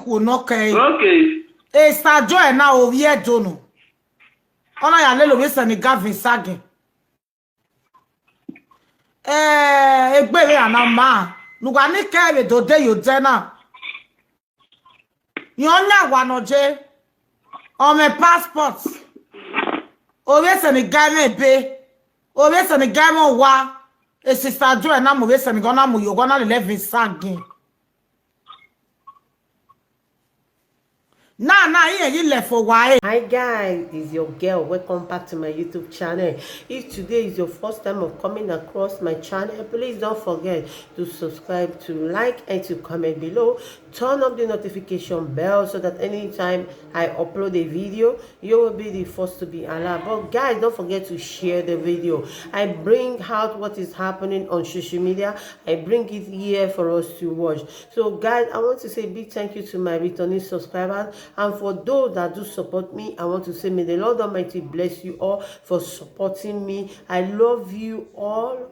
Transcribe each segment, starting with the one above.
Okay. Okay. Star Joy na ovie dono. Ona ya lelo we Senegal visage. Egbere anama. Nuga ni kere do de yo dena. Yonya wanoje. On my passport. Ove Senegal me be. Ove Senegal mo wa. Star Joy na mo we Senegal na mo yo gona le visage. Hi guys, this is your girl. Welcome back to my YouTube channel. If today is your first time of coming across my channel, please don't forget to subscribe, to like, and to comment below. Turn on the notification bell so that anytime I upload a video, you will be the first to be alerted. But guys, don't forget to share the video. I bring out what is happening on social media. I bring it here for us to watch. So guys, I want to say a big thank you to my returning subscribers. And for those that do support me, I want to say may the Lord Almighty bless you all for supporting me. I love you all.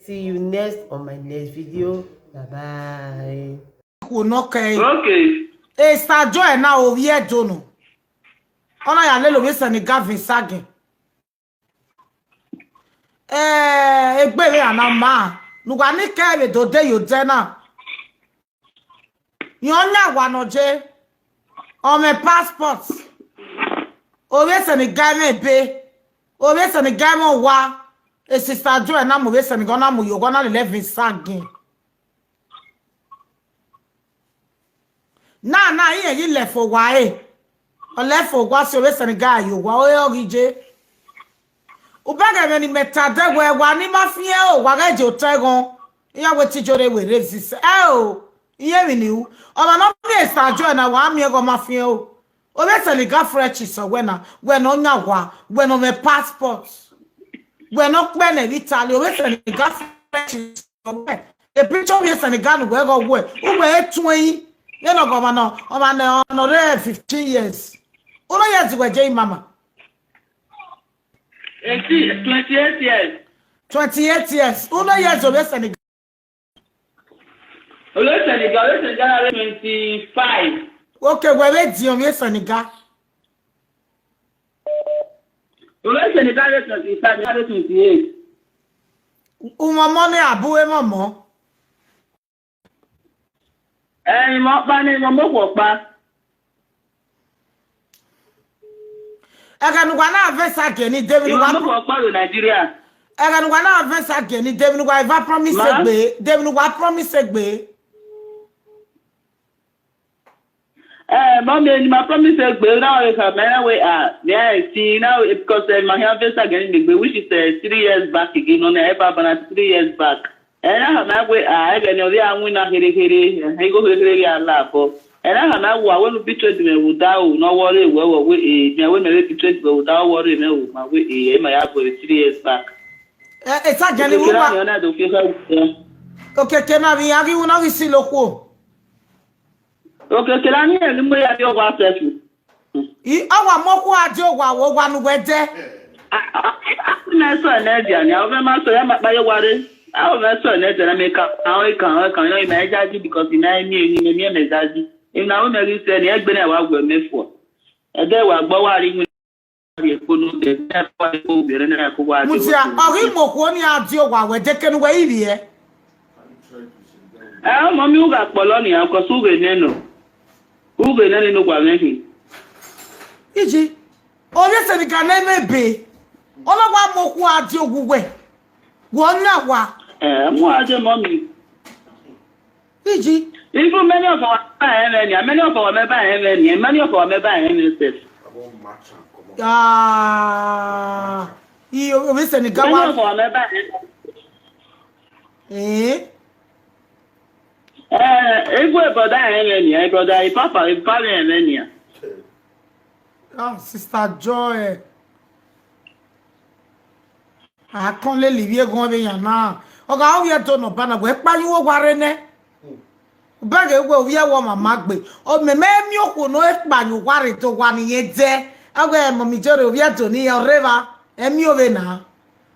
See you next on my next video. Bye-bye. Okay. Star Joy na ovie dono. Ona ya lelo we Senegal visage. Egbere anama. Nuga ni kere do de yo dena. Yonya wanoje. On my passport. Ove Senegal me be. Ove Senegal mo wa. Star Joy na mo we Senegal na mo yo gona le visage. Na iye le for wa o le for wa so we Senegal yo wa o orije o baga me ni metade we wa ni mafie o wa ga je o tegon iya we ti jore we resist o iye mi ni o ma no be Star Joy na wa mi go mafie o we Senegal French so we na nya wa we no me passport we no pe na Italy we Senegal French so we e picture we Senegal we go we o we tun you know, governor, on 15 years. How years were Jay Mama? 28 years. 28 years. How years of Senegal? Senegal 25. Okay, where is your Senegal? Senegal 25, 28. Money abu e mama. Mo pa ni mo mo pa. Eganugwa na avesa geni David wa mo pa Nigeria. Eganugwa na avesa geni David wa eva promise egbe. David wa promise egbe. Mommy, my promise egbe now is a man we are. Yeah, see now because my avesa geni egbe which is 3 years back again on ever bana 3 years back. And I have way I know the Amuna Hiri, and go to Allah for. And I have want to be treated without no worry. Well, we when I be treated without worry. No, my way, my apple 3 years back. It's a jelly. Okay, can I be arguing now? We see local. Okay, can I hear the way I do what I do? Our Moko Ajo, one went there. I'm not energy. I'll remember my worry. I was so net and I make up how I can imagine because in I knew me message. In our marriage, said, I've been a while with me for. And there were Bowari. Musia, Arimo, one yard, Joa, were taken away here. Mamma got Polonia, because who will know? Who will know what I mean? Iji, oh, yes, and it can never be. All of one more quad, you way. One now. More than mommy. Iji. Even many of our many of our member and many of our member and you listen, go on for member. Brother, Papa, oh, Sister Joy. I can't let you go now. Okay, how you don't know, but where you are in Bagge we we wa magbe o me mi oku no epa nyu ware to wa ni yeje agwe mo mi jore obi ato ni oreva emi ove na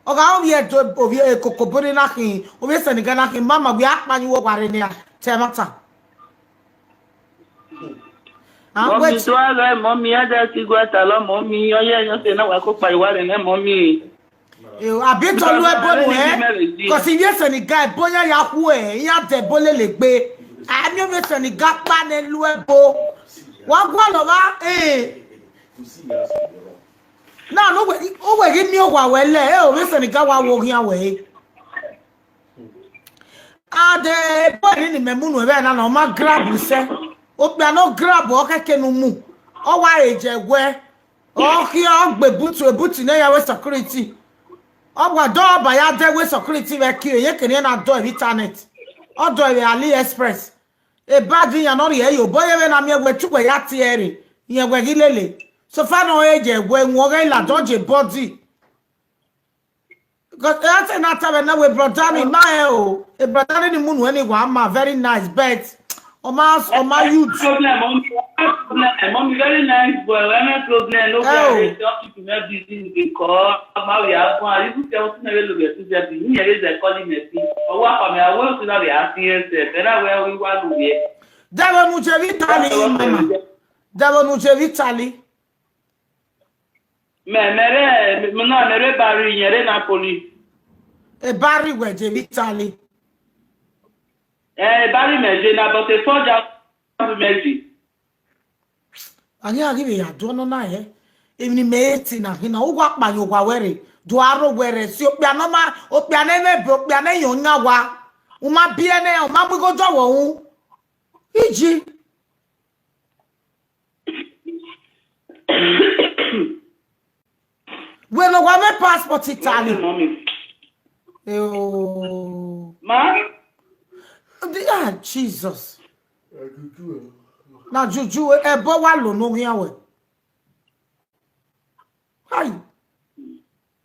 o ga obi eto obi kokobore na kin obi Senegal na kin mama we apa nyu ware ni a temata Mommy, so I mommy, I just go at a mommy, oh, yeah, you say, no, I cook by one and mommy. A bit on the because he is any guy, Boya Yahweh, he had the bullet be. I never send a gap man and Luebo. What over, eh? Now, no, give me a while, well, listen, the guy walking away. Ah, the boy in the moon, and I'm not grab, you say. Oh, no grab, okay, can move. Oh, why, where? Oh, here, but boot to a boot in our security. Oh, what door by our day with security, you can not do internet. Or do AliExpress. A bad thing, and all the you boy, and I'm here with 2 way at the area. You were gilly. So far, no age, when walking la dodge body. Because that's another now we brought down in my a brother in the moon when he was my very nice bed. On my YouTube. Mommy, very nice boy. I'm problem. No problem. Don't keep me busy because we have one. You can never look at it. Here is a calling me. Oh, what me? I want to know the answer. Then I will we want to be. Dava muche vitali, mama. Dava muche vitali. Mere Barry, yere Napoli. E Barry weje vitali. Barry meje na but a soldier meje. Anya give ya do no na ye. Even me na hina ugwa pa yo gwa were. Do aro were si opia no ma opia na me opia na yo nya wa. Uma bie na o ma bugo do wo hu. Iji. We no wa me passport Italy. Oh. Ma? Ah, Jesus. Now Juju e bo wa lo no hia we. Hi.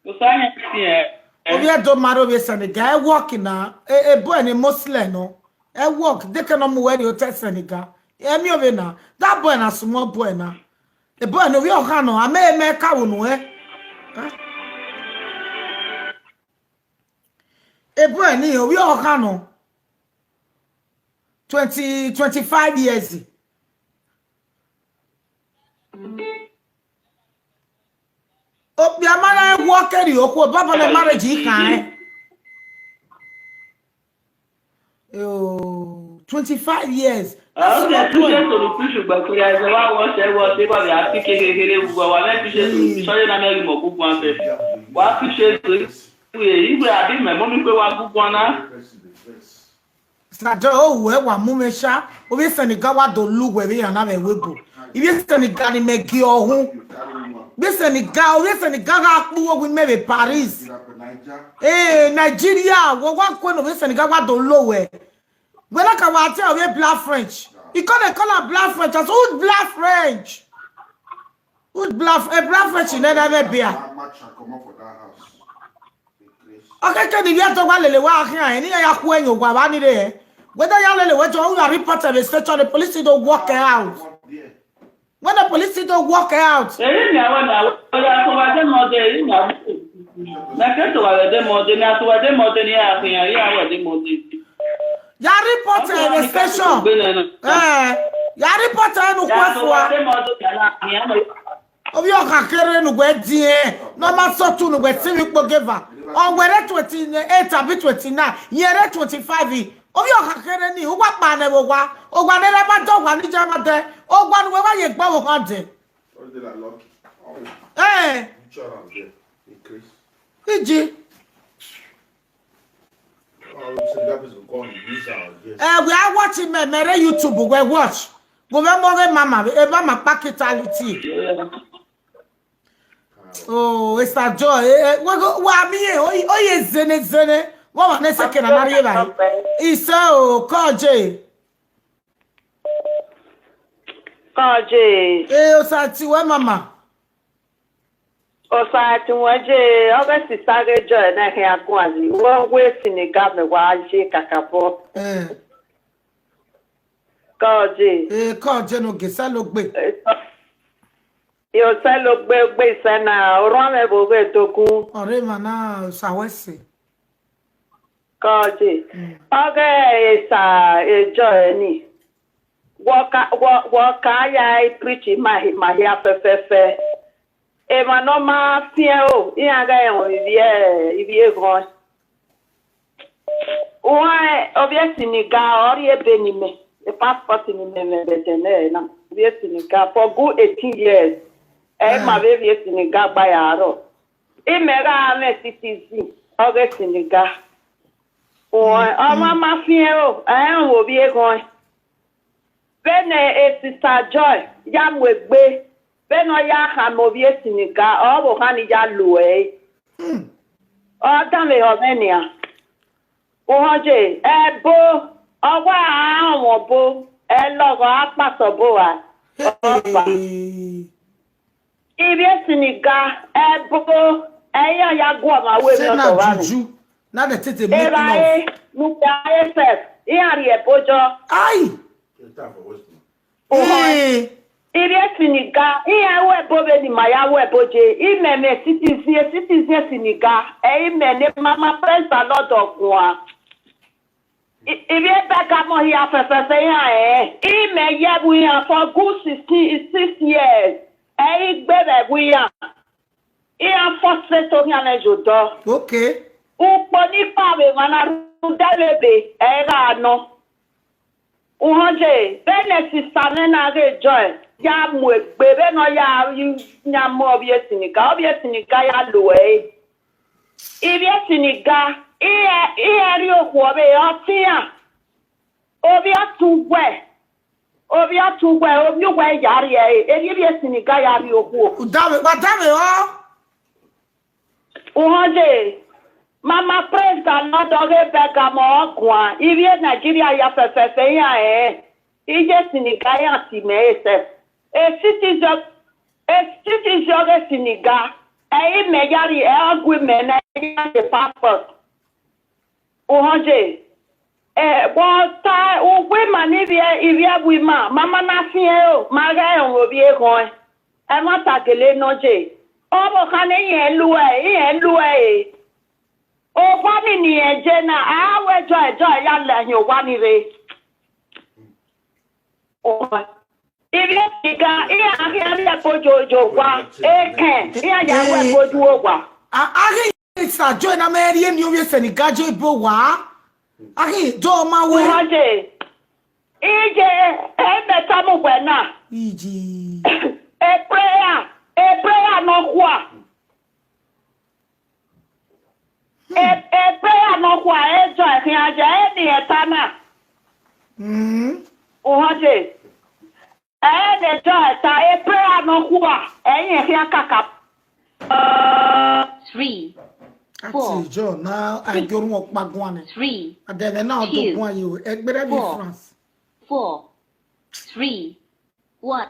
O sanya tie. Obi do maro be Senegal e work na e boy ni Muslim no. E work de kan mo we the hotel Senegal. E mi obi na. That boy na small boy na. E boy no we o kan no ame me ka wo no e. E boy ni o we o kan no. 25 years. Obi amara work eri okwo baba le marriage kan. 25 years. That's what we to the push but we are the one what they were asking we want to sorry na me mo gugu ante. Wa appreciate we ibu abi me mo mi pe wa gugu na. Sado we wa mumesha obi Senegal wa do lu we ya na me webo. Ibi Senegal ni me gi ohun. Bi Senegal ga pu we me Paris. Nigeria wo wa ko no bi Senegal wa do lo we. When I can watch we black French. You can't call her black French. That's who's black French? Who's black French in never be. Okay, can you get to one little while here? Any ya when you go any day? Whether you lele what you report the station, the police don't walk out. When the police don't walk out. Ya report the station. Ya report no kwafua. Obi o kakere no gwe die. No ma so tu no gwe timi kpo giver. On were 28 abi 29, yere 25. Obi o kakere ni ugwa pa na bogwa. Ogwa ne le ba do gwa ni jama de. Ogwa no we wa ye gba wo kan de. Iji. We are watching mere YouTube. We watch. Go remember mama. Eba ma pakitality. Oh, it's a joy. Wa mi oye zene. What wa na second na ri ba. Iso koje. O sa ti we mama. Osati waje obesi sage joy na he akwazi wo we Senegal me wa je kakabo koje no gesa lo gbe yo se lo gbe sana oro me bo gbe toku ore mana sawese koje oge sa joy ni waka ya preach mahia fefe. E manoma fien o, ianga e ivie gon. Oa obia Senegal ori benime. The passport ni me betene na. Obia Senegal for good 18 years. Ma be Senegal by aro. E mera me citizen. Oge Senegal. Oa mama fien o, obi gon. Bene Sister Joy, ya mwegbe. Beno ya hamovie Senegal, o bo hani ya luwe. O dame homenia. Oje, bo, owa awon bo, logo apaso bo wa. Opa. Ibi Senegal, bo, ya gwa ma we no to wa ni. Na de tete make love. Nu ya SF, iyari bojo. Ai. Ibi Senegal, iya we bobe ni maya we boje. Imeme citizen Senegal. Imene mama praise the Lord of war. Ibi bega mo here fefe ya Ime yebu ya for good 6 years. Gbere bu ya. Iya force to ya na jodo. Okay. Upo ni pawe mana rudalebe era no. Uhoje, bene Sister na rejoy. Ya mwegbe no ya mo obie Senegal ya luwe. Ibi Senegal, ri okwo be otia. Obi atugwe, obi yari ibi Senegal ya ri okwo. Udame o. Uhoje, Mama praise the Lord oge bega mo ogwa. Ibi Nigeria ya fefe ya Ije Senegal ya ti me A citizen of Senegal, me yari agreement na the passport. Oje, ugwe manivia wima, mama na fien maga obi egon. Mata gele noje. Obo kane yen luwe. O wani ni eje na awe joy ya lehin wani re. Ibi Senegal, iya bojo wa, iya ya we bojo wa. Ahi Sister Joy na meri ni obi Senegal jo bo wa. Ahi do ma we. Oje. Ije beta mo gbe na. Iji. E prayer no kwa. E prayer no kwa joy kin aja ni etana. Oje. The joy ta prayer no kwa. Here kaka. 3, 4. Ati jo na agorun opagwan ni. 3, Adele na do gwan yi o. Egbere bi France. 4, 3, 1.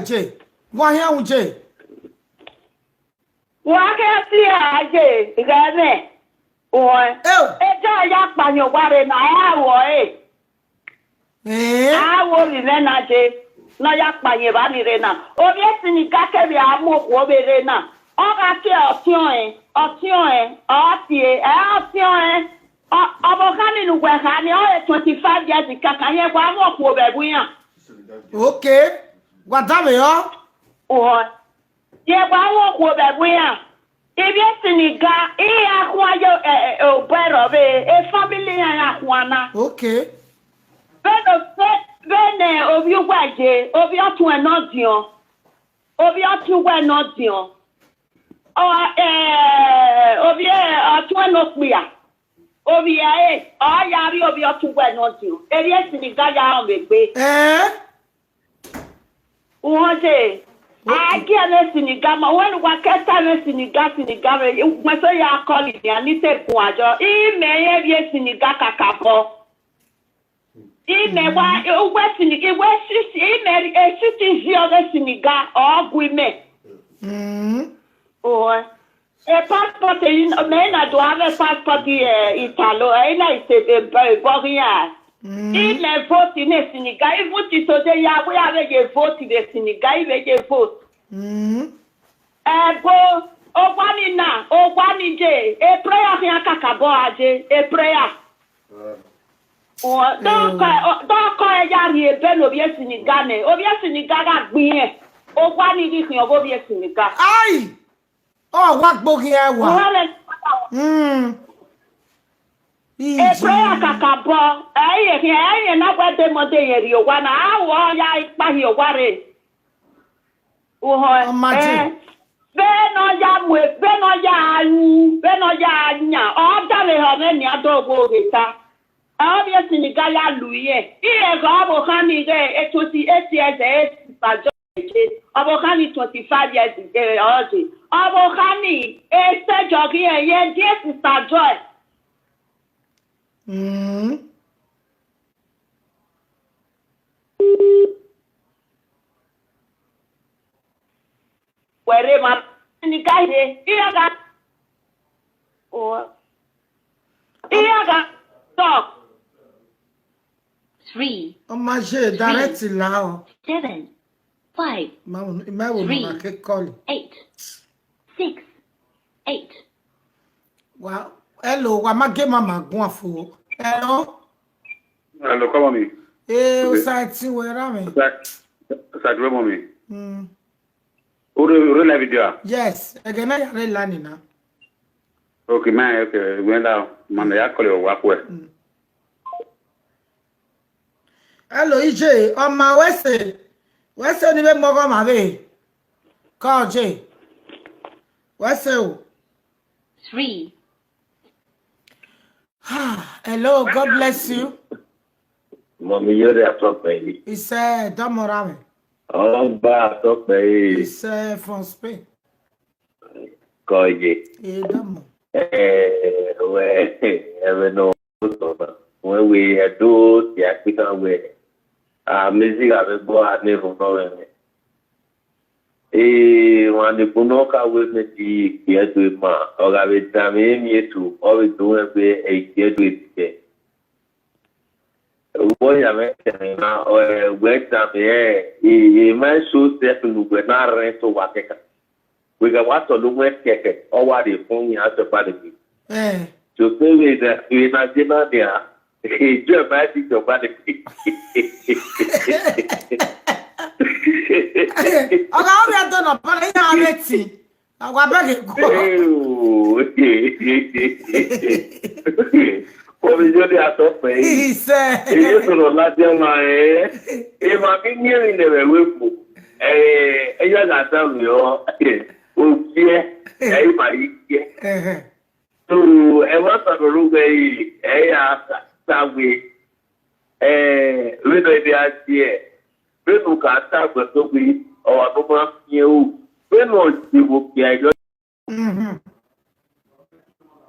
Jay. Gwan here un Jay. Wa ke ti aje igane. Eja ya panyo ware na awo awo ri na je na ya panye ba ni re na obi Senegal ke bi amoku obere na o ga ti otion obo kani nu gwe ka ni o 25 years kaka ye kwa amoku obebu yan. Okay. Gwadame yo. Ye kwa amoku obebu yan. Ibi Senegal, akwayo obero be family ya akwana. Okay. Bene obi ugwaje, obi otu enodion. Obi otu enodion. Obi otu enokpia. Obi yari obi otu enodion. Ibi Senegal ya omegbe. Uhoje. Again, Senegal, when we get time Senegal, when so ya call it, ya ni te kuajo. Me ye Senegal kakabo. Me wa Senegal, me citizen Senegal Senegal passport me na do have passport Italo, na ise Boria. Me vote in Senegal, vote today ya we have a vote in Senegal, we get vote. Okwani na, okwani je, a prayer here kakabo aje, a prayer. Don't call yari a ben of yes in Ghana, of yes in Gaga Gwyn, okwani giking of obvious in Gaga. Aye! Oh, what book here? A prayer kakabo, I not what the Monday you wanna, I buy your worry. Oh, my. Beno ya nya o dale ho me ni adogo geta obviously ni ga ya luye iye go abo kan ni ge 28 years pajo abo kan ni 25 years oji abo kan ni se jogi ye dear sister Joy where ma ni guy iyaga stop 3 Oh, my shit, direct now. 7 5 3 8 6 8 Wow. Hello, I'm get mama going for. Hello? Hello, come on me. Eh, Osati, where am I? Osati, where am I? Uru la video. Yes, again I are learning now. Okay, man, okay. When now, man, I call you walk away. Hello, EJ. On my west, ni be mogo ma be. Call J. West. 3 Hello, God bless you. Mommy, you're the top baby. He said, don't worry. Oh, bad top baby. He said from Spain. Call you. Don't. When we do the African way, music has been at never knowing. When the Punoka with me, here to ma, or I will tell me to always do a year to it. Boy, I mentioned now, or wait time here, he might shoot definitely when I rent to Wakeka. We got what to look at Keke, or what the phone has a party. To say with that, we not dinner there. He drew a magic of body. Ọ̀gá ọ̀rẹ́ àdọ́nà bọ́lá yín àwọn ẹtì àwọn abẹ́rẹ́ gbọ́. Omi yóò di àtọ́pẹ́ yìí. Ìṣe. Èyí sọ̀rọ̀ láti ọmọ ẹ̀. Ìmọ̀ àbí ní ìrìn lẹ̀rẹ̀ wépo. Ẹyọ àgàtà mi ọ́. Òkú ẹ̀ ẹ̀yìn màá yí kí ẹ̀. So ẹ wá sọ̀rọ̀ lóko yìí ẹ̀yà sàwé. Rédò ibi àti ẹ̀. Rédò kà á sàgbẹ̀ tó pé ọ̀wà tó máa fi ẹ̀ wò. Rédò ìdìbò kì í àjọ.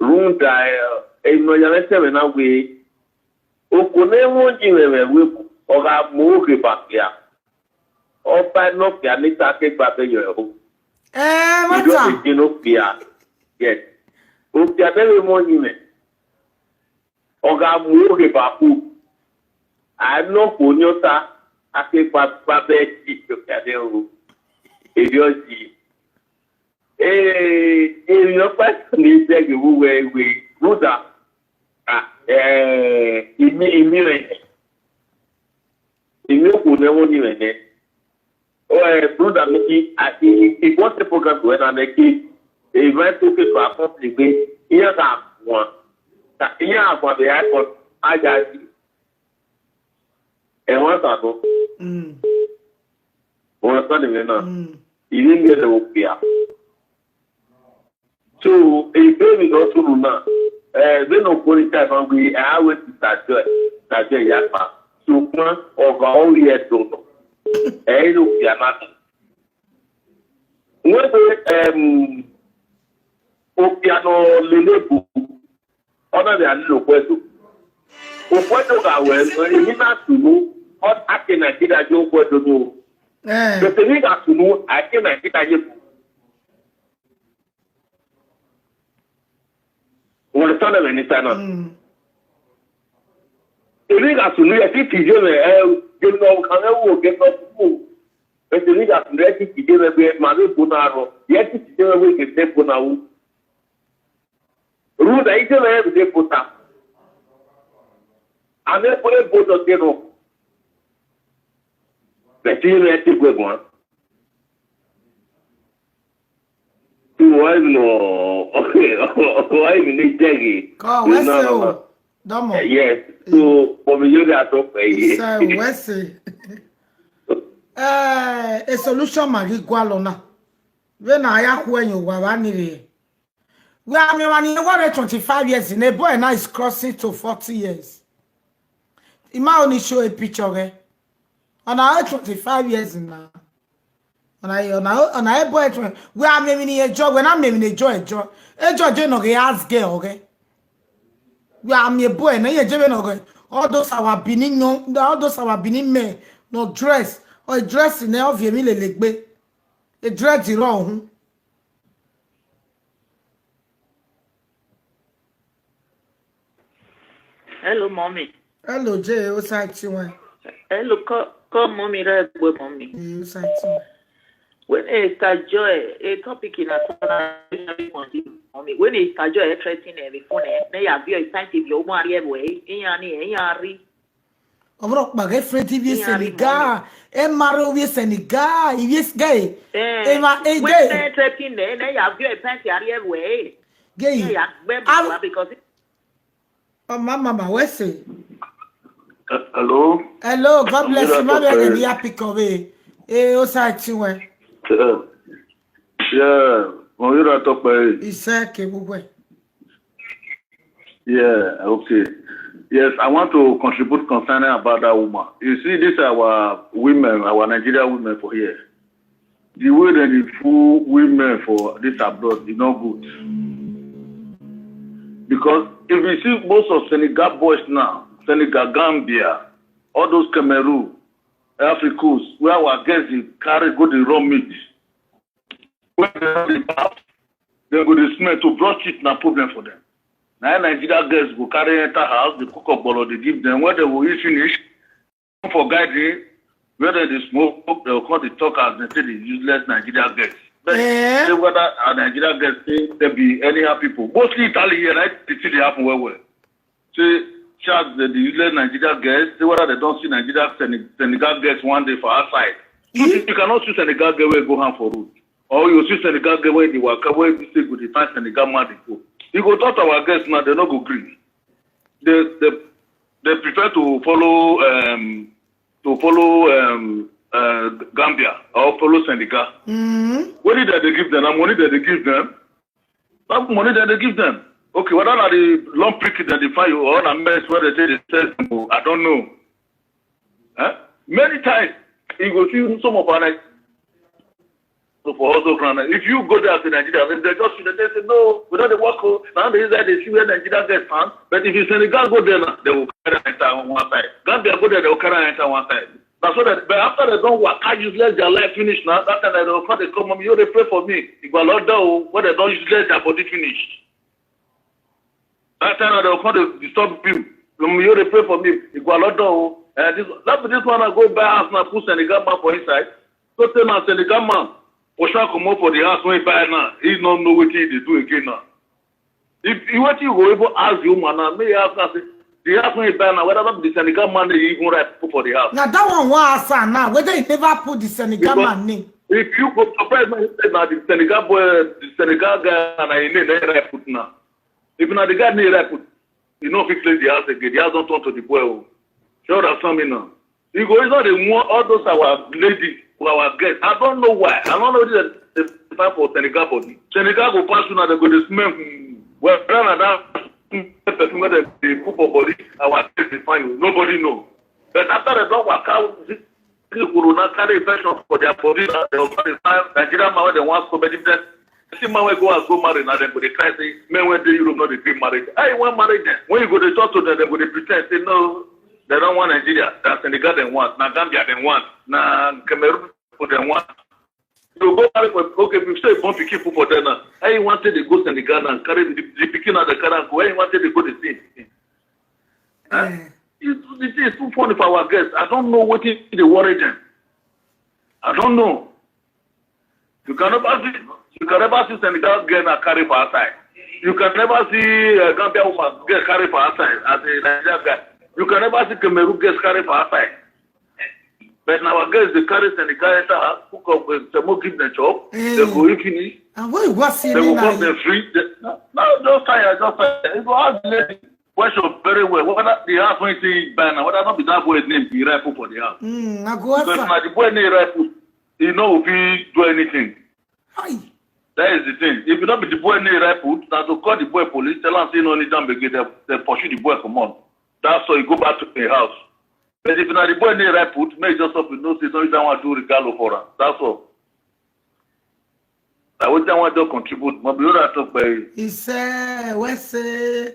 Rúndà ẹ̀yìn ọ̀yà mẹ́sẹ̀rẹ̀ náà wé. Òkú ní wọ́n jí rẹ̀ wépo. Ọ̀gá mú òkè bàkìá. Ọba náà kìá níta kégbà bẹ́ẹ̀ yọ̀ ẹ̀ o. Mọ́tà. Ìjọba ìdínú kìá. Yes. Òkè abẹ́rẹ́ mọ́ yìí mẹ́. Ọ̀gá mú òkè bàkú. Àánú kò ní ọ̀tá aképa bẹ́ẹ̀ jí ìjọba àdéhùn. Èdè ọ̀jì. Èèyàn pàṣẹ ní ìṣẹ́gun wúwo ewé rúdà. Ìmí rẹ̀. Ìmí òkú ní wọ́n ní rẹ̀ yẹn. Rúdà mi kí àti ìgbọ́nsẹ̀ program tó ẹ̀ náà lẹ́kí. Event tó kéde àkọsílẹ̀ pé iye ká wọn iye àgbọn àbẹ̀ àìkọ ajá sí ẹ̀wọ̀n sàtó wọn sọ́ni mi náà ìwé mi ẹ̀ lọ́wọ́ pè á. So èyí mi lọ sóòrù náà bẹ́ẹ̀ náà kórè ká ìfọ̀n gbé àwẹ̀ ti tàjọ́ ìyá pa ṣùgbọ́n ọ̀gá orí ẹ̀ dùn ẹ̀yìn ló pè á náà. Wọ́n pe Opiano lelebu ọ̀nà bí alilo pẹ̀lú. Òpẹ́tò kàwé èmi náà tùnú àti Nàìjíríà jẹ́ òpẹ́tò ní o. Gbèsè mi kà tùnú àti Nàìjíríà yẹ kù. Wọ́n sọ̀rọ̀ rẹ̀ ní Sáínà. Èmi kà tùnú yẹ kí tìjọ́ rẹ̀ gẹ́gẹ́ ọ̀kan ẹ̀ wò gẹ́gẹ́ ọ̀kú. But the leader let it be a man punaro, yet it's the way to step on our Rude, I tell her they put up. And then put a boat of zero. The team let it go on. Why no? Why need Jaggy? Oh, what's it? Domo. Yes. So, for me, you got to pay. So, what's it? A solution, Maggie Gualona. When I have when you were running. Well, I mean, when you were 25 years in a boy, and now is crossing to 40 years. He might only show a picture, eh? And I 25 years in now. And I boy, we are making a job when I'm making a job, no ask girl, okay? We are me boy, and I okay? All those our beginning, all those our beginning men, no dress, or dress in the of your meal, a dress wrong. Hello, mommy. Hello, Jay. What's that you? Hello, call mommy, right? Mommy. What's that you? When it's a joy, a topic in a mommy. When it's a joy, threatening every phone, they are very excited. You want way, Yari. Over my friend, TV Senegal, and Maro, Senegal, yes, gay. Emma, a gay. Threatening, they are very excited way. Gay, because. Oh, Mama, what's it? Hello? Hello, God bless you. Mama, I be happy away. What's that you? Yeah, Moira top by. Yeah, okay. Yes, I want to contribute concerning about that woman. You see, these are our women, our Nigerian women for here. The way that they fool women for this abroad is not good. Because if you see most of Senegal boys now, Senegal, Gambia, all those Cameroon, Africans, where our guests carry go the raw meat. When they go to smell to brush it, no problem for them. Now Nigeria guests go carry enter house, they cook up bolo, they give them. When they will eat finish, for guiding, whether they smoke, they will call the talk as they say the useless Nigeria guests. But say whether our Nigeria guests think there be anyhow people. Mostly Italian, right? They see they happen well. Say, charge the useless Nigeria guests, say whether they don't see Nigeria Senegal guests one day for outside. You cannot see Senegal guests where go hand for road. Or you see Senegal guests where they work, where you say go to find Senegal man they go. You go talk to our guests now, they not go green. They prefer to follow Gambia or follow Senegal. What did they give them? That money that they give them? That money that they give them. Okay, whether are the long prick that they find you or a mess where they say they sell, I don't know. Many times you go see some of our for also if you go there to Nigeria, they say no, we don't work. Now they see where Nigeria gets found. But if you Senegal go there, they will carry enter on one side. Gambia go there, they will carry enter one side. Now so that, but after they don't work, I useless their life finish now. That time they will come, they come, you they pray for me. If I Lord do, when they don't useless their body finished. That time they will come, they disturb you. You they pray for me. If I Lord do, this one I go buy house now, put Senegal man for inside. So tell my Senegal man. Osha come up for the house when he buy now. He don't know what he do again now. If you want to go able ask the woman now, may ask her the house when he buy now, whether the Senegal man they even right for the house. Now that one was now, whether he never put the Senegal man name. If you go surprise me now, the Senegal boy, the Senegal guy and I need right put now. If now the guy need right put, you know fix the house again. The house don't turn to the boy. Sure that's something now. You go is not the one all those our ladies. Our guests. I don't know why. I don't know the time for Senegal body. Senegal go pass through now, they go to smell. Well, person where they put for body, our guests is fine. Nobody know. But after they don't work out, this corona carry infection for their body. They will find Nigeria man where they want so many different. See man where go and go marry now, then go they try say, men when they Europe not they get married. I want married them. When you go to talk to them, they go they pretend say no. They don't want Nigeria. That's Senegal they want. Now Gambia they want. Now Cameroon they want. You go marry for okay. If you say born pikin for them now, how you wanted to go Senegal and carry the pikin at the car and go? Where you wanted to go the same? It is too funny for our guests. I don't know what they worry them. I don't know. You can never see Senegal girl and carry for outside. You can never see Gambia woman get carry for outside as a Nigerian guy. You can never see Cameroon get carry for outside. But now girls they carry Senegal enter house, cook up with some more give them job. They go eat finish. And what was They will come them free. No, just fire. It will ask the lady question very well. Whether the house when see banner, whether not be that boy's name be rifle for the house. I go because now the boy name rifle, he know if he do anything. Hi. That is the thing. If you don't be the boy name rifle, now to call the boy police, tell him say no need them begin. They pursue the boy come on. That's why he go back to the house. But if not the boy name rifle, make just up with no say something that want to do regalo for him. That's all. I would want to contribute. My brother talk by. He said, "Where say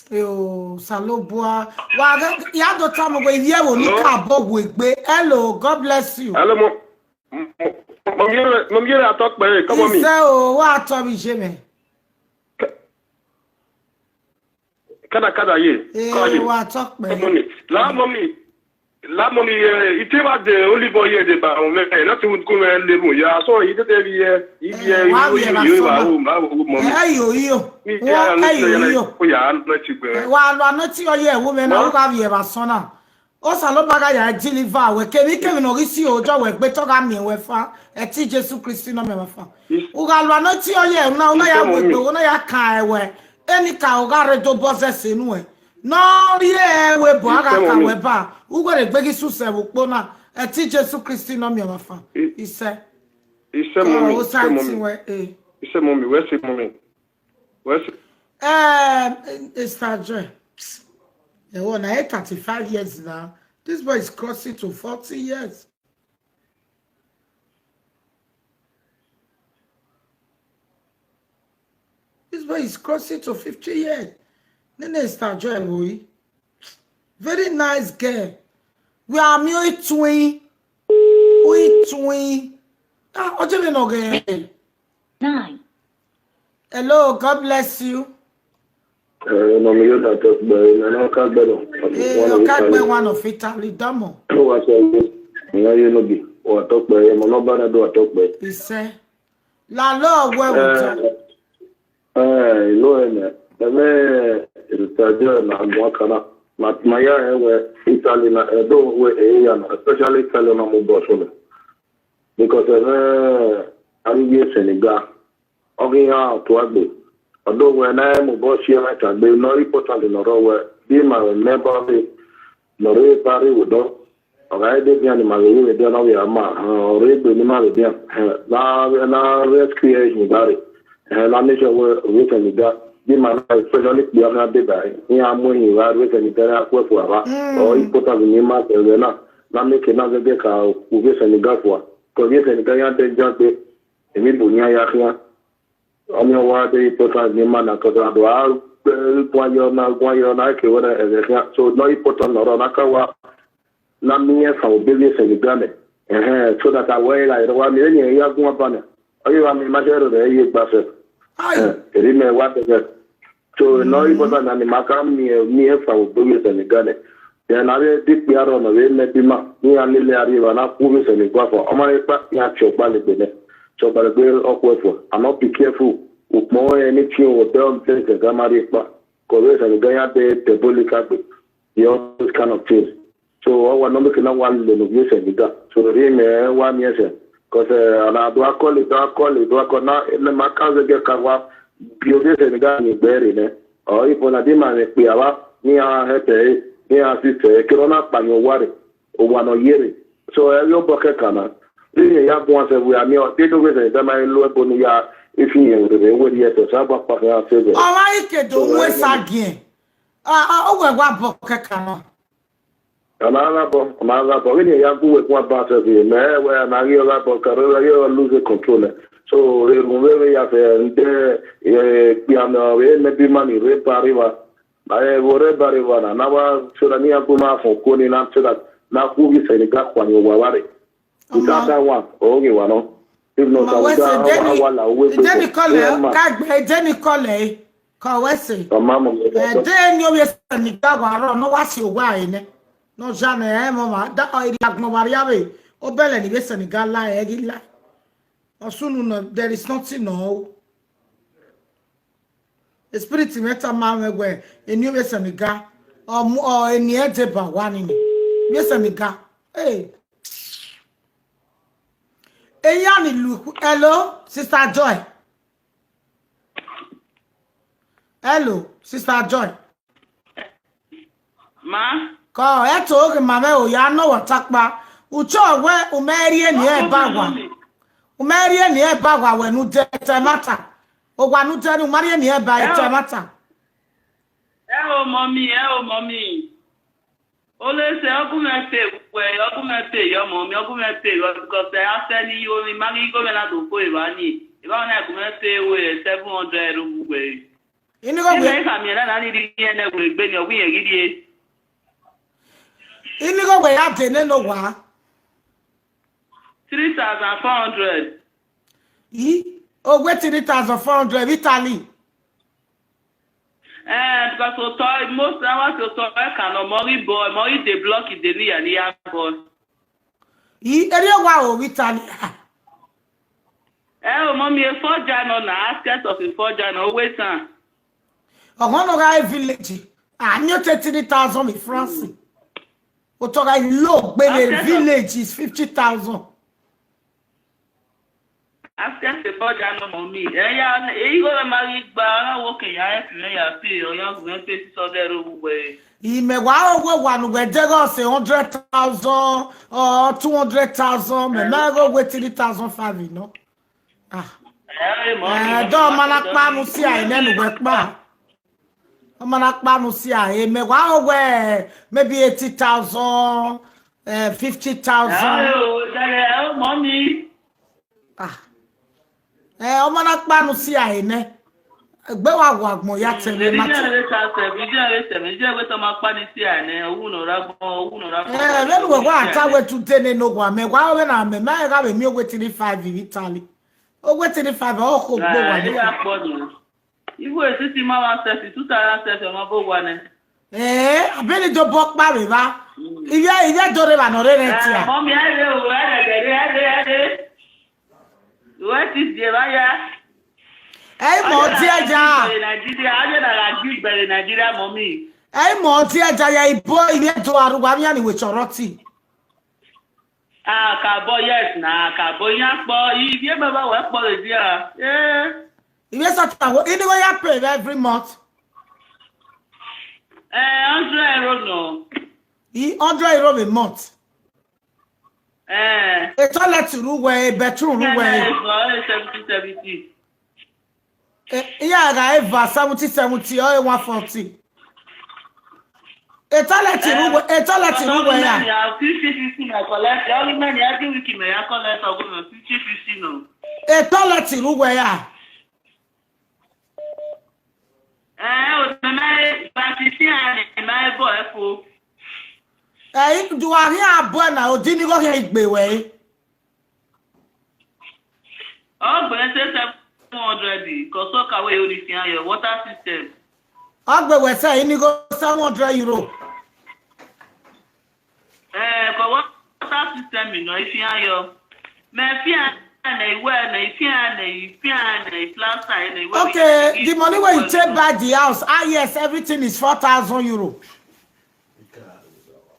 yo Salobua? Well, you have to tell me where you will look at Bob with me. Hello, God bless you." Hello, Mom, I talk by. Come on, me. He said, "Oh, what Tommy Jimmy?" Kada ye. What talk by? La mommy, it came out the only boy here, the bound, nothing would come and live. Yeah, so he did every year. You. Well, I'm not your year, woman. I'll have you a son. Also, Lobaga deliver. We came no issue or job with better than me with a teacher to Christina Mefa. Ugal not your year now. I will do no ya kai where any cow got to possess in way. No, yeah, we Boga Weba. Who got a big success with Bona, a teacher to Christina Mefa. He said, he said, mommy, where's it, mommy? Where's it? It's Tajay. The one I 35 years now. This boy is crossing to 40 years. This boy is crossing to 50 years. Then they start joy. Very nice girl. We are me twin. We twin. Ah, what do you know again? 9. Hello, God bless you. No, you don't talk about it. Can't be one of Italy, Damo. What's all you know, be or talk by him, no better do a talk by. He said, La Lord, where would you? No, it's a journey and walk on. But my were Italy, especially Italian on Boston. Because I'm here Senegal. Okay, out to Agbe. Although when I am about here, I can be not important in a row. Be my member, no party with them. I did the animal with them. We are read the animal with them. Now, recreation, Gary. And I'm not sure which one you got. Be my especially the other day by me. I'm when you are with any better work for or important in your market. Now, make another get out who gets any got for. Because yes, and Gayan take just the Emibunia Yakia. On your word, they put on the man because I do. One year now, so no important or Nakawa. Not me for business and Ghana. So that I weigh like the 1 million years more banner. Are you on the matter of the year basket? Remember what so no important than the Macam near for business and Ghana. Then I did the other on the way, maybe me and Lily Arriva, and I put and the guapo. I'm going to get your body. So, but a girl awkward for. I'm not be careful with more anything with them things that I'm married, but because and the guy out there, the bully carpet, all those kind of things. So, I was not looking at one little use and that. So, the ring 1 year, because I do call it, not in the Macau get Kawa, Piotis and the guy is buried, or if on a demand, we are near her, near sister, Corona, by your worry, or 1 year. So, I will book a canal. We have once we are near the way that my Lord Bonia, if you would yet to Sabbath. Oh, I can do West again. Oh, what book a canal? Another when you have with one part of the mayor where Maria Carrera lose control. So, we have a piano, maybe money, Repariva. I will Repariva, and now Surania Puma for calling after that. Now, who is a gap when you were worried? That one, okay, one. If not, Jenny Collar, Jenny Collar, Cawessy. Then you'll be standing down, no, what's your wine? No, Jane, Mamma, that I like no variable. Obele ni be Senegal la egi la. Osunu no there is nothing no. The spirit meta man we eni be Senegal or eni ejeba wani ni. Be Senegal. Hey. Eyani Luku. Hello, Sister Joy. Hello, Sister Joy. Ma? Ko eto oge mame o ya no watakpa. Ucho we umerie ni e bagwa. Umerie ni e bagwa we nu de mata. Ogwa nu de umerie ni e ba e mata. Oh mommy. Ole se okumete yo mommy okumete because I asked you me magi go na do ko ibani. Iba na kumete we 700 we. Ini go we ka mi na ni di ene we gbe ni ogun yen gidi. Ini go we ya de no wa. 3,400. Oh, wait 3,400 Italy. Because most hours to talk can mori boy, mori de block the real near boy. Area wow Italy. Mommy, a 4 Jan na askers of a 4 Jan always. Guy village. I knew 30,000 in France. But I look, but the village is 50,000. After the 4 Jan mommy. You go to marry bar working ya pay or young men pay so there away. He may wow one where they go say 100,000 or 200,000. Me now go wait 3,500, you know. Don't manakpa no see I nenu wekpa. Manakpa no see I me wow where maybe 80,000, 50,000. Oh, mommy. Manakpa no see I ne. Gbe wa gwagmo ya tele mata. When we go atawe today no go me wa we na me ma ga be mi owe 35 in Italy. Owe 35 o ko gbo wa ni. Iwo esiti ma wa 2007 ma bo wa ne. Abeni do bok pa we ba. Iye do re ba no re ti a. Mommy ade. What is the ya? Mo ti eja. Nigeria, I na give by Nigeria mommy. Mo ti eja ya ibo ile to arugba mi ani we choroti. Ka boy yes na ka boy yan po iye baba we po le dia. Iye so ta wo ini go ya pay every month. 100 euro no. 100 euro a month. A toilet room where bedroom room where 70. Yeah, I have 70 or 140. A toilet room where yeah. 50 I collect. Only man every week me I collect over 50 no. A toilet room where my boy for. Do I hear a boy now? Didn't go here be way? Oh, but I said 700 because so can we only see your water system. Oh, we say you go 700 euro. But water system, you know, if you are your okay, the money when you take back the house, yes, everything is 4,000 euro.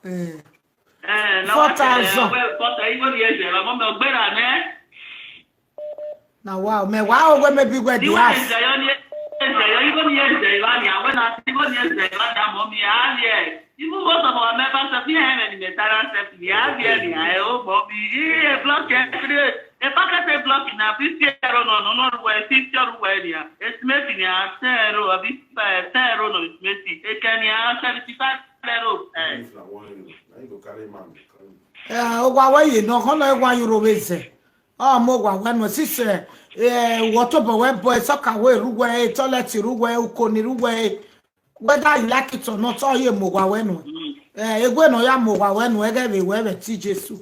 4,000. Now wow, me wow, where maybe where the house. Even most of our members of here in the talent set, we have here, I hope, block every a packet block in a 50 euro, no, 50 euro, it's making a 10 euro, a bit 10 euro, it's making a can you 75 euro. Why no, 1 euro is more when was sister, whatever web boy, soccer way, Ruway, toilet, Ruway, Ukoni, Ruway. Whether you like it or not, all you move when no ya move when whether we were teach Jesus.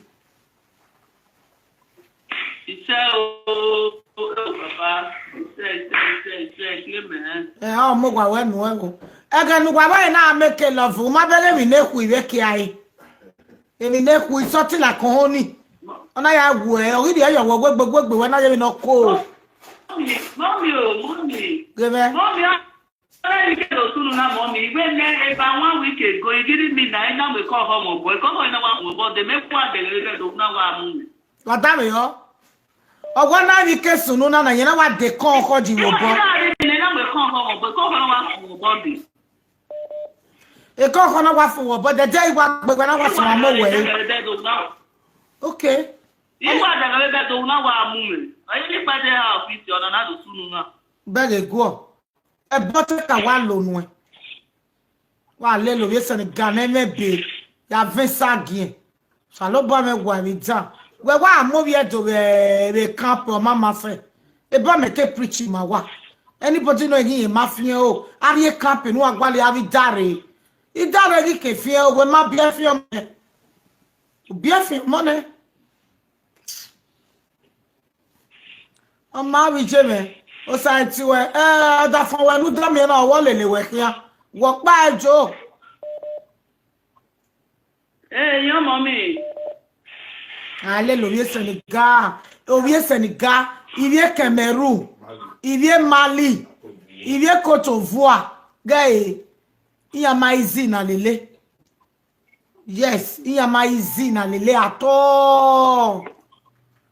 Oh, Moga when no. Again, why now make love? My belly, we neck with a key. And we neck with something like honey. Ona ya we o ri yo wo gbogbo we na ye no ko. Mommy. Gebe. Mommy, I get to sunu na mommy. When about 1 week ago, you give me na ina we call home boy. Come on na one boy. They make one dey do na wa mu. What am yo? Ogwa na ni ke sunu na ye na wa de kon ko ji wo bo. Na we call home boy. Come on wa bo bi. E kon ko na wa fu wo bo de dey wa gbegbe na wa sunu mo we. Okay. Iwa da ga do na wa mu me. Ayi ni pa de ha office ona na do sunu na. Bege go. E bote ka wa lo nu e. Wa le lo ye Senegal na me be. Ya 20 sagien. Sa lo bo me gwa mi dan. We wa mo ye do be camp o mama fe. E bo me ke preaching ma wa. Anybody know yin ma fi o. Ari camp nu agwale ari dare. I dare ri ke fi o we ma bi fi o me. Bi fi mo ne. O ma wi je me. O sa ti we da fun we nu do mi na wo lele we kian. Wo pa ejo. Your mommy. Alléluia Sénégal. O vie Sénégal, il vient Cameroun. Il vient Mali. Il vient Côte d'Ivoire. Gay. Il y a maïzi na lele. Yes, il y a maïzi na lele ato.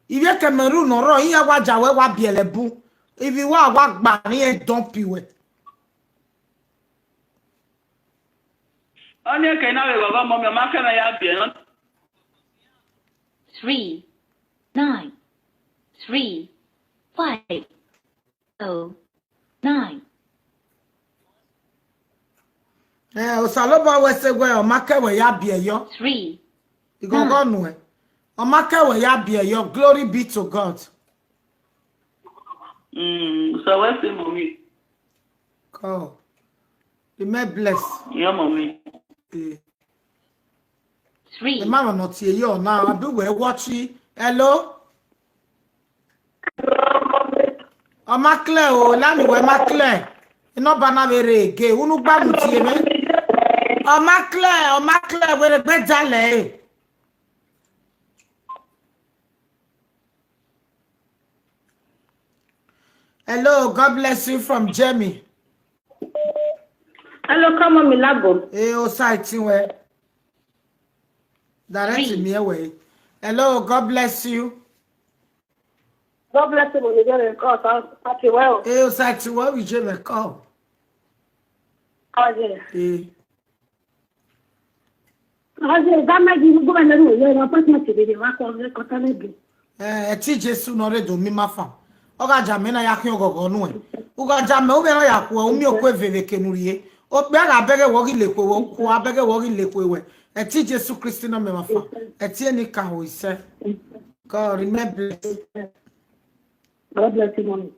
Il vient Cameroun oro, il y a wa jawe wa bielebu. Il vient wa gba ni e don piwe. Onye ke na we baba mommy ma ka na ya bien. 3, 9, 3, 5, 0, 9. O saloba we segwe o makewe ya bie yo. 3. Igogo nu e. O makewe ya bie yo. Glory be to God. So what's the mommy? God. You may bless. Your mommy. 3. The mama not here yo now. I do we watching. Hello? O makle o la mi we makle. Ino bana vere ge unu gba mu ti me. O makle we gbe jale. Hello, God bless you from Jamie. Hello, come on, Milago. O site we. Direct me away. Hello, God bless you. God bless you when you get a call. Happy well. O site we we je me call. Haji, that might be going to do your apartment today. The work of the Cotanebe. Ti Jesu no re do mi mafa. Oga jame na yakin ogogo nu e. Uga jame o be na yakwo o mi okwe veve kenurie. O pe ga bege wo ri lepo wo ku abege wo ri lepo we. Ti Jesu Christ no me mafa. Ti eni ka ho ise. God remember. God bless you, mommy.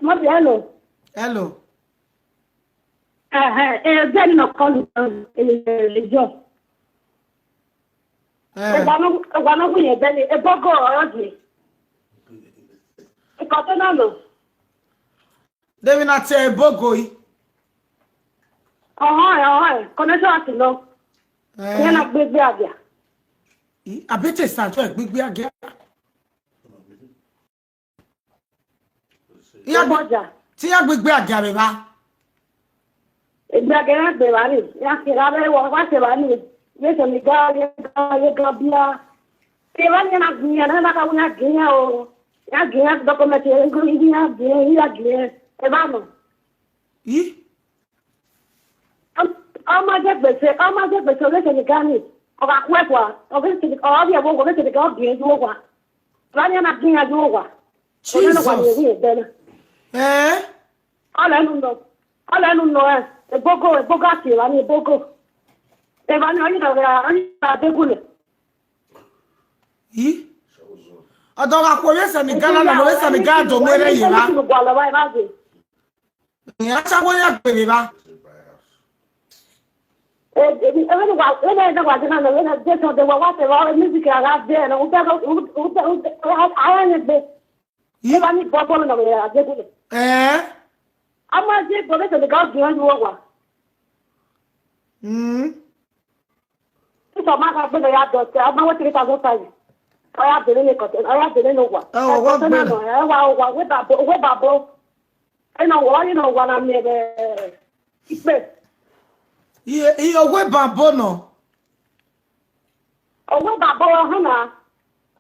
Mommy, hello. Hello. Then no call the job. One we belly a bogo already. A cottonalo. They will not say bogo. Oh, connection no. Then a big idea. I bet it's not a big idea. Yeah, Boja. See a big idea. Exagerate de varios. Ya que la veo, va a ser varios. Yo soy mi galla, gabia. Se van a guiar, a una guía o ya guía documentos, guía. Vamos. ¿Y? ¿Cómo se ve se gane? O va cuerpo, o ves que había poco de que bien luego. Van a guía luego. Jesus. Hola, no es. El poco así, ¿vale? El poco. Te van a ir a Tegule. ¿Y? Adora koye Senegal na we Senegal do mere yi ba. Ya cha wo ya pe ba. Ama je bobe se ga gbe wan wo wa. So ma ka gbe ya do te ama wo 3005. Oya bere ni kote. Oya bere no wa. Oh, what bere? Wa we babo. I know what you know what I'm there. He away babo no. Oh, we babo hana.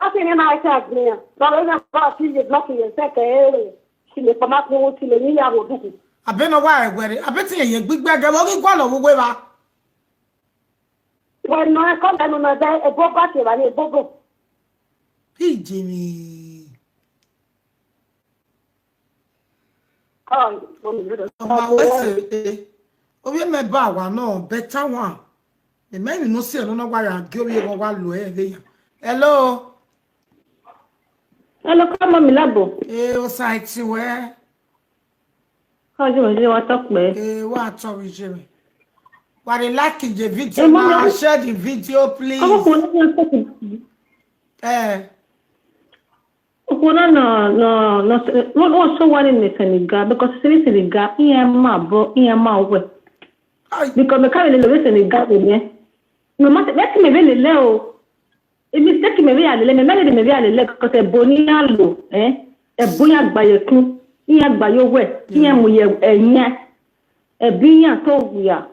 I think I said me. But I don't see you blocking your second. She me come up to the Nia will do. I been a while where I bet you big bag of walking one of weaver. When I come down on a day, a book back here, I bogo. Hey, Jimmy. Oh, we may bow one, no better one. The man no see no why I give you one low. Hello. hello, come on, Milabo. Eh, side to where? How do you want to talk with? Eh, what sorry, Jimmy. What they like in the video now, share the video, please. No, also one in the Senegal because Senegal, because the current Senegal, no matter let me really low. It is taking me really, me because a bonialo, a boyak by a crew, by your way, a being told we are.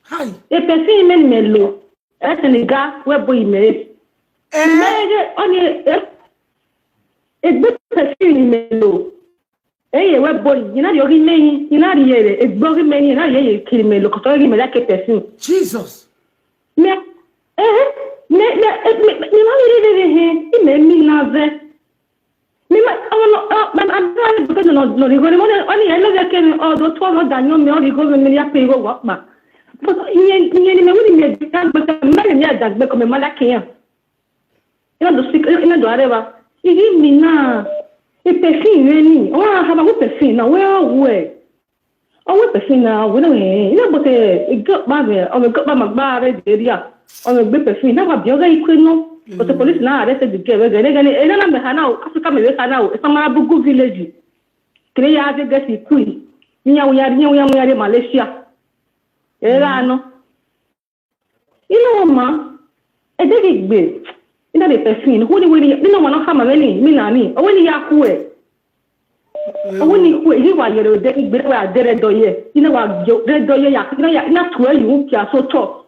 Hi. A person melo, as an ega where boy made. Only a good person melo. Eh, where boy, you know, you're remaining, you know, a bogey man, you know, you kill me, look, so you like a person. Jesus. Me, you made me love it. I'm trying to get no, only I know that can all the 12 that you know, you go and me up pay work back. But you need me, but I'm not that become a malakia. You know, the secret in the whatever. You give me now. If they see really, oh, I have a good person now. Where are we? Oh, what person now? We don't know, but it got bad or it got by my bar area on a big person. Now, I'll be okay, but the police now arrested the girl. And I'm the Hanau, Africa, Hanau, it's a Marabugu village. Can you have a get queen? We are Malaysia. You know, ma, a big bit. You know, the person who you know, one of them, Milani, or when you are who. When you are your dead, dead doye, you know what, red doye, not where you are so tall.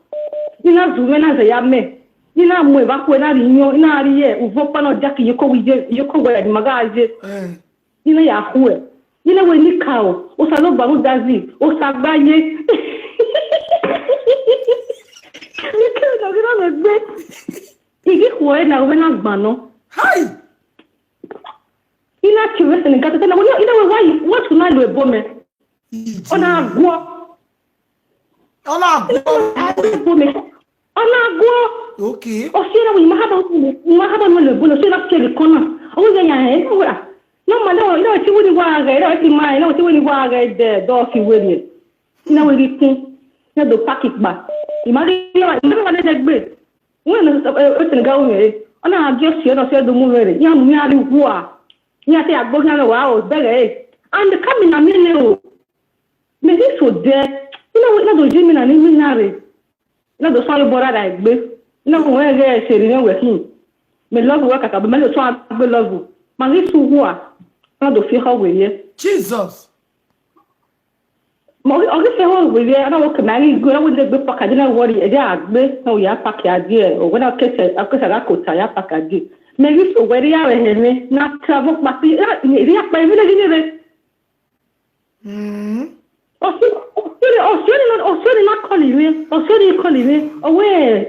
You know, when as a young man, you know, move up when I know in our year, Uvopano Jackie, you call wear magaze. You know, Yahoo. You know, when you cow, or Salo Bahudazi, or Sabaye. You can't get on a bed. You get where now when I'm Bano. Hi! You not curious and got to tell you know why what can I do a woman? On a go. On a go. Okay. Oh, see, we might have a bullet, so that's the corner. Oh, they are. No, my lord, you know, it's really wild. I know it's really wild there, Dorothy Williams. You know, we think. The packet back. You might never that great. When it's going, and I just said the movie. Young Mary War. You say I go down a while, better. And the coming a minute. Maybe so dead. You know, not the Jimmy and Eminary. Not the solid border I gbé. No, where there is a with him. May love work at a minute so I will love you. My little war. Not the fear how we Jesus. Ọ̀gá ṣe wọ́n wèrè aláwọ̀ kìnnàrí gbé ọwọ́ ilé gbé pàkàdé náà wọ́n rí ẹ̀dẹ́ àgbé náà yà pàkì àdé ẹ̀ òwúrọ̀ náà kẹsẹ̀ àkókò yà pàkàdé. Mẹ́rin òwúrọ̀ yà rẹ̀ hẹ̀mẹ́ náà travel pàṣẹ ìrí àpá ìmílẹ̀ yìí rẹ̀. Ọ̀ṣọ́ni náà kọ́lì rẹ̀ kọ́lì rẹ̀ ọwọ́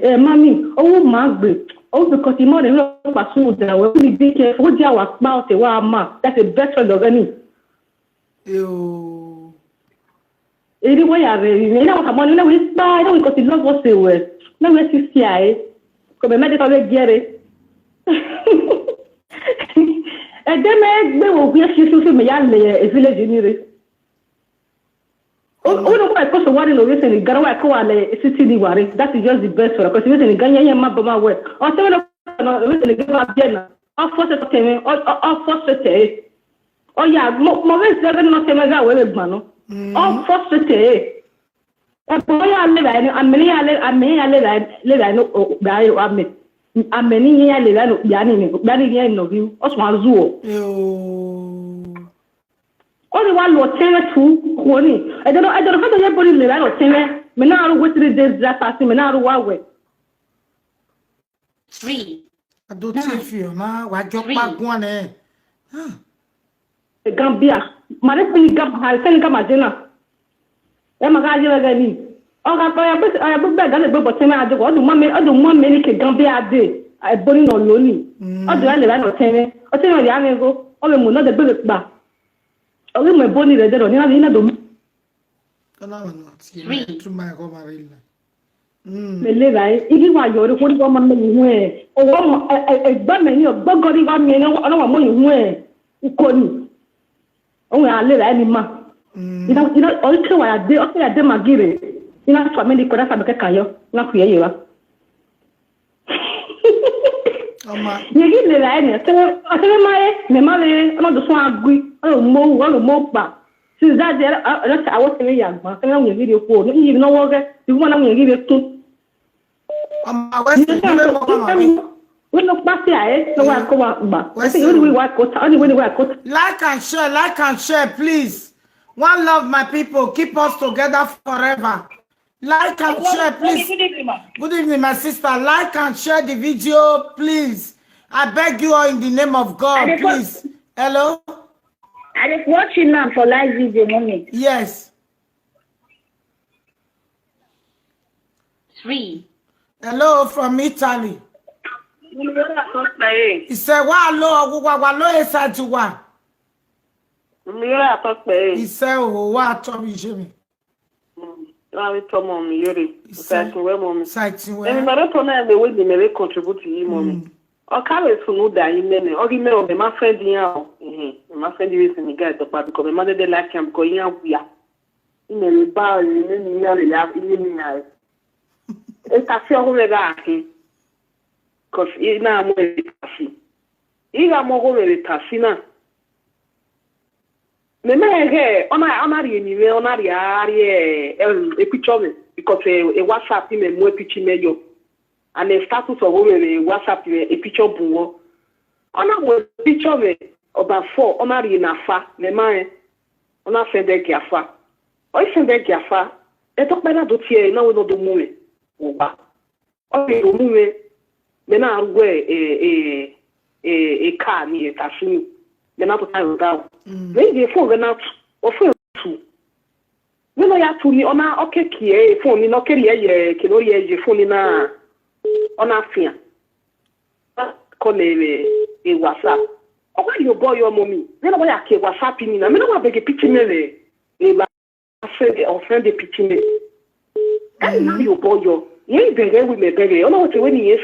ẹ̀ mami ọwọ́ màá gbé ọwọ́ bìkọ́ ti mọ́rin lọ́wọ́ pàṣẹ òdà wẹ̀ fún mi bí kẹ́ owó jẹ́ àwọn àpá ọ̀tẹ̀ wà á máa that's a best friend of any. Eri wo ya re ni na wa mo ni na we pa na we ko ti love se we na we si si ai ko be me de to be gere e de me gbe wo bi si so me ya le e village ni re o no ko so wari no we se ni gara wa ko wa le city ni ware that is just the best for because we se ni ganya yan ma ba ma we o se no we se ni gba bien na o force to teme o force te o ya mo we se no teme ga we gba no. Oh, frustrated. A boy, I live, I mean, I live, no, ameni ya le la no ya ni ya no bi o so azu o ni wa lo tere tu ko ni e do ka do ye body le la no tere me na ru with 3 days that pass me na ru wa we 3 ado ti fi o ma wa jo pa gun ne Gambia mare ni Gambia Senegal majena e ma ga je ga ni o ga to ya bu be ga le bo te ma ade ko o du mo me ni ke Gambia de e boni no lo ni o du le la no tene o te no ya me go o le mo no de be gba o le mo boni le de ro ni na do kana no ti tu ma ko ma ri la me le bai igi wa yo ri ko ni ko ma me ni hu e o wo mo e gba me ni o gbo ri wa mi ni o wa mo ni hu e ko ni o ya le la ni ma ina o ke wa de o ke de magire ina family ko da fa be kayo na ku ye wa ama ye le la ni te ma e me ma le no do so agui o mo pa si da de la ta wo se ya gba se na wo ye ko no yi no wo ge ti mo na wo ye tu ama we se me mo ma we no pass here no wa ko ba we say we wa ko ta we wa ko like and share please. One love, my people. Keep us together forever. Like and share, please. Good evening, my sister. Like and share the video, please. I beg you all in the name of God, please. Hello? I just watching now for live video, mommy. Yes. 3 Hello from Italy. He said, "Wa lo esa juwa." He said, "Oh, wa to mi je mi." We to mom iyore. Satin we mom. Satin we. Emi mara to na me we di me contribute yi mom. O ka we sunu da yi me ne. O ri me o be ma friend yin o. Ma friend yi Senegal to pa because me ma de like am because yin abuya. Ime le ba ni ni ya le la ni ni na. E ta fi o le ga akin. Because ina mo le tafi. Iga mo go le tafi na. Me he ona ri ni we ona ri ari e picture me because e WhatsApp me mo picture me yo. And the status of we WhatsApp e picture buwo. Ona mo picture me about 4 ona ri na fa me ma ona send e giafa. O send e giafa e to pe na do tie na we no do mu me. O ba. O be do mu me me na arugwe car ni e tasuni me na to time down me dey phone na o phone tu me no ya tu ni ona okekie phone ni no keri ye ke no ye phone ni na ona fia ko le WhatsApp o kwa yo boy your mommy me no ya ke WhatsApp ni na me no wa beg picture me le ba friend de picture me and now yo boy yo ye bere we me bere ona wote we ni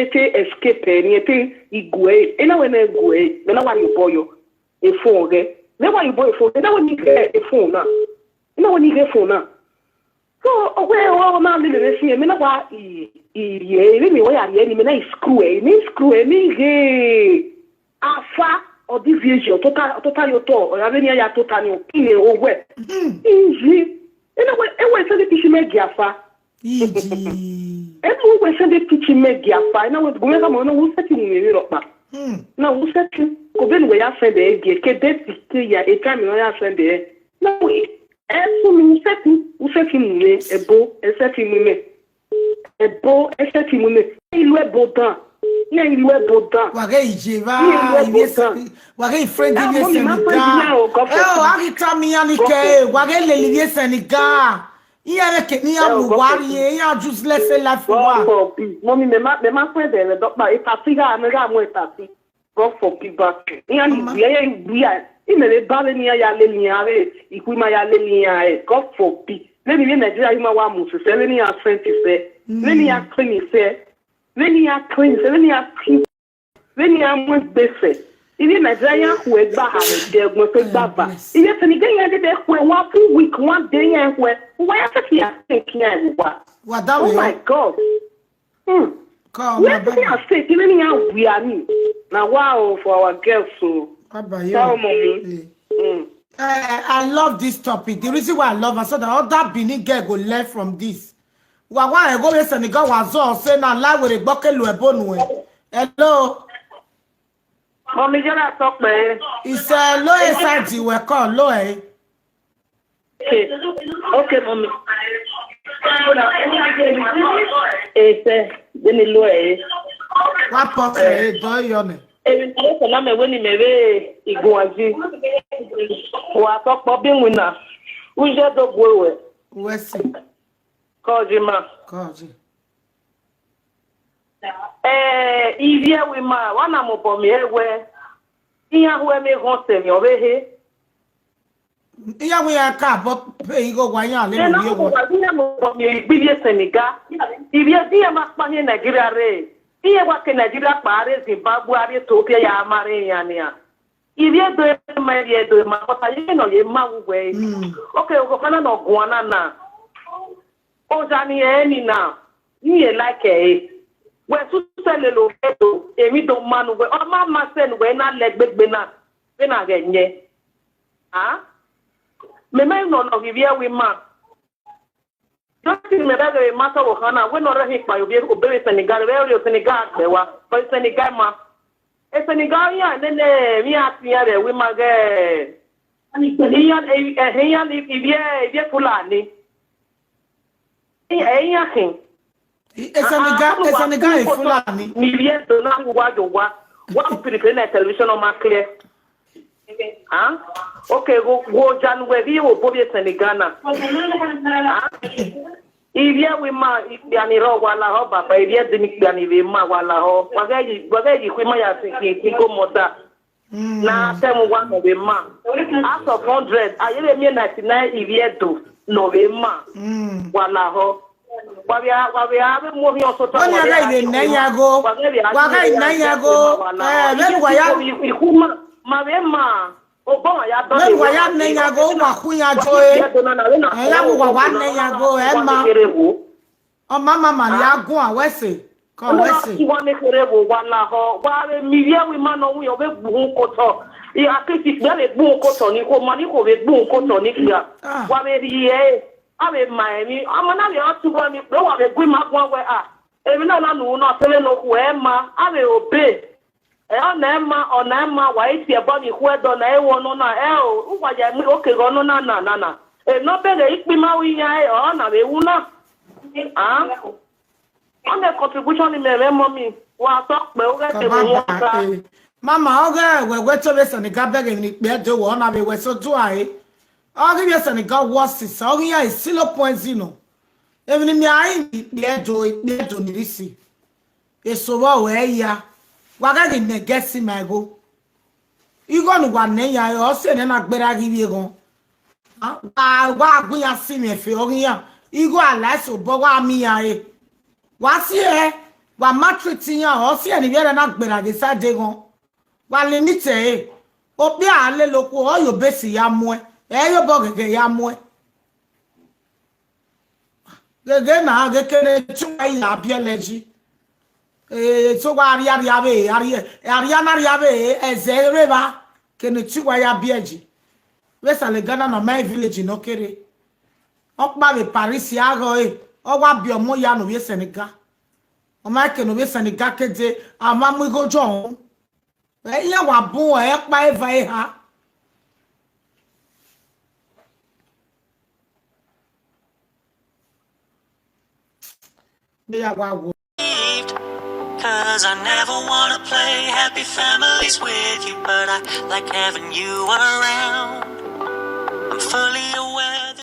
te escape ni te igwe ena we na igwe me na wa yo boyo e phone ge me wa yo boyo phone na we ni e phone na ena we ni ge phone na so we o ma le le si me na wa ye me we ya ye ni me na screw ni ge afa o division total yo to o ya be ni ya total ni o kile o we inji ena we se de pishi me giafa Ebu we send it to media fa na we go na mo no wo seti ni ro pa. Na wo seti ko be we ya send e ke de ya e time no ya send e. Na we e mi seti ni ebo e seti mi me. Ebo e seti mi me. Ilu ebo dan. Na ilu ebo dan. Wa ge ijeva, wa ge friend ni Senegal. Akita mi anike, wa ge le li Senegal. Iyore ke ni amuwari ya useless life wa. Mommy me ma friend e doctor e fatiga me ga mo e fati. God for people. Iya ni biya imele ba le ni ya le ni are iku ma ya le ni are God for people. Le ni Nigeria ima wa mu se le ni ya friend se. Le ni ya clean se. Le ni ya clean se. Le ni ya clean. Le ni ya mo bese. Ili Nigeria who e ba ha de mo se baba. Ile Senegal ya de ko 1 week 1 day ya ko. Why are you thinking what? Oh my God. Come on. We are saying we are me. Now wow for our girls so. Tell mommy. I love this topic. The reason why I love it so that other Benin girl go learn from this. wa go we Senegal wa zo say na la we gboke lu ebonu e. Hello. Mommy Jara talk me. It's low side we call low eh. Okay, mommy. Denilsonigwecomedy. What pot eh do you ne? Ebi ko na me weni mebe igunwaji. Wa talk po bin wina. Uje do gwewe. We see. Kojima. Koji. Ivie we ma wana mo bo mi ewe. Iya hu eme hose mi obehe. Iya we aka bo pe go gwan le mo ye go. Iya mo bo mi ibie Senegal. Ivie dia ma pa ni Nigeria re. Iya wa ke Nigeria pa re Zimbabwe are Ethiopia ya amare ya ni a. Ivie do ma ye do ma ko ta ye no ye ma we. Okay, go kana no gwana na. O jani eni na. Ni like e. We su sele lo edo emi do manu we o ma ma sen we na legbegbe na we na genye ah me no vivia we ma just me da we ma so hana we no rehi pa yo be Senegal we o Senegal be wa ko Senegal ma e Senegal ya nene mi atia re we ma ge iya ibie Fulani iya hin Senegal is Fulani. Millions de gens wa prepare na television on ma clear. Ah? Okay, go January wo bo be Senegal na. Ivia we ma ipiani ro wala ho baba ivia de ipiani we ma wala ho. Wagaji kwi ma ya ki ko moda. Na temu wa no we ma. Out of 100, ayele mi 99 ivia do no we ma. Wala ho. Wabia mo hi osoto wa ga ile nanyago ben wa ya ikuma mabema obama ya do ben wa ya nanyago ma kunya joe ya wa nanyago ma o mama ya gun awese ko wese wa ne kerebo wala ho wa miye wi ma no wi o be bu ko to I akiti be bu ko to ni ko mani ko be bu ko to ni kia wa be rie Ave Miami, amana le atuwa ni pro wa be gwi ma gwa we a. Ebi na nu no tele no ku e ma, ave obe. E ona ma wa iti e bo ni ku e do na e wo no na e o wa ja mi oke go no na. E no be le ipi ma wi ya e o na be wu na. Ah. On the contribution ni me mommy. Wa so pe o ge te mo ta. Mama oge we to be Senegal be ni pe do wo na be we so do ai. I'll give you Senegal was it. So here is 0.0. Even me I be do ni si. E so wa we ya. Wa ga ni get my go. You go no wa ne ya o se na gbera gi bi gan. Wa gun ya si me fe o ya. You go ala so bo wa mi ya e. Wa si e wa matrix ya o se ni bi na gbera gi sa de gan. Wa le ni te e. O bi ale loko o yo be si ya mo e. Eyo bo gege ya mwe gege na gege chuwa ya bieleji so wa ari na be ezereba kene chuwa ya bieji we sale Ghana na my village no kere okpa be Paris ya go o wa bi omo ya no we Senegal o ma ke no we Senegal keje amamu go jo ya wa bun pa eva ha. Cause I never wanna play happy families with you, but I like having you around. I'm fully